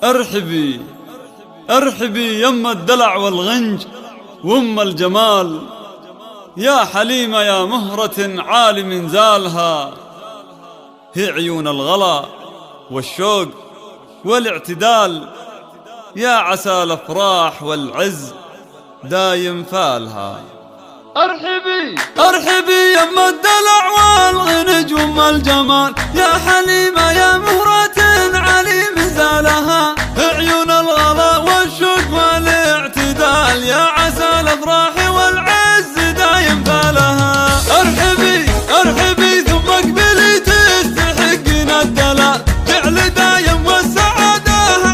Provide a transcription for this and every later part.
ارحبي ارحبي يما الدلع والغنج وام الجمال، يا حليمة يا مهرة عالي من زالها، هي عيون الغلا والشوق والاعتدال، يا عسى الافراح والعز دايم فالها. ارحبي ارحبي يما الدلع والغنج وام الجمال، يا حليمة يا مهرة عالي من زالها، عيون الغلا والشوق والاعتدال، يا عسى الافراح والعز دايم فالها. ارحبي ارحبي ثم اقبلي تستحقين الدلال، جعل دايم والسعادة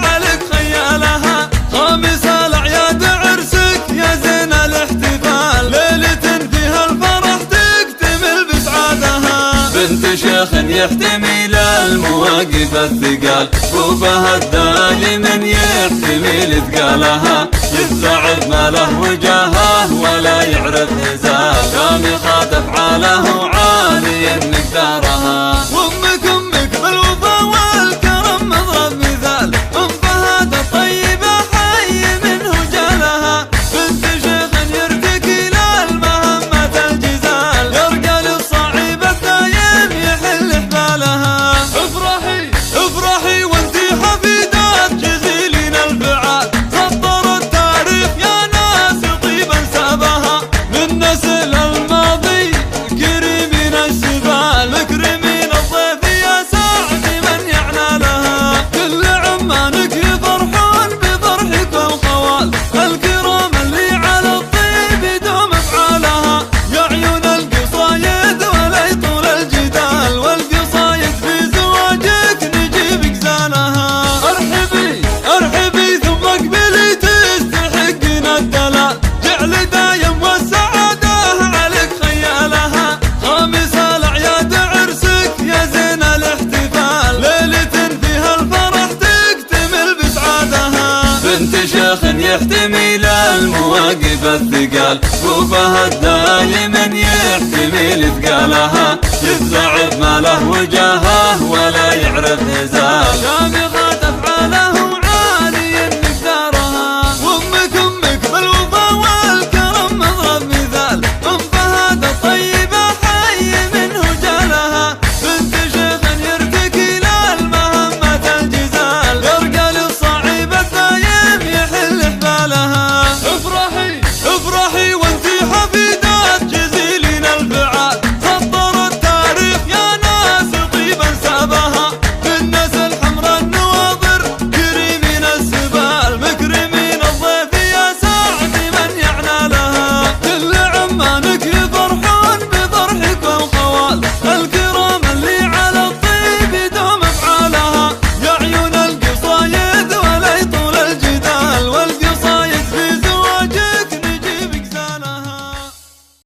عليك خيالها، خامس الاعياد عرسك يا زين الاحتفال، ليلة فيها الفرح تكتمل بسعادها، بنت شيخ يحتمل المواقف الثقال، كوفها الدالي من يحتمل ثقالها، يفزع بماله وجاهه ولا يعرف نزال، كان يخاط افعاله عالي مقدارها. امك بالوفا والكرم مضرب مثال، ام فهد الطيبه حي منه جالها، بنت شيخ يرتقي للمهمه الجزال، يرقى للصعيب الدايم يحل حبالها. افرحي افرحي وانتي حفيدات جزيلين الفعال، سطر التاريخ يا ناس طيبا سابها، من نسل الماضي كريمين السبال، مكرمين الضيف يا سعد من يعنى لها، كل عمانك يفرحون بفرحك والخوال، الكرام اللي على الطيب يدوم افعالها، يا عيون القصايد ولا يطول الجدال، والقصايد في زواجك نجيب غزالها. ارحبي ارحبي ثم اقبلي تستحقين الدلال، جعل دايم والسعادة عليك خيالها، خامس الاعياد عرسك يا زين الاحتفال، ليلة فيها الفرح تكتمل بسعادها، بنت شيخ يحتمل المواقف الثقال، كوفها الدالي من يحتمل ثقالها، يفزع بماله وجاهه ولا يعرف نزال،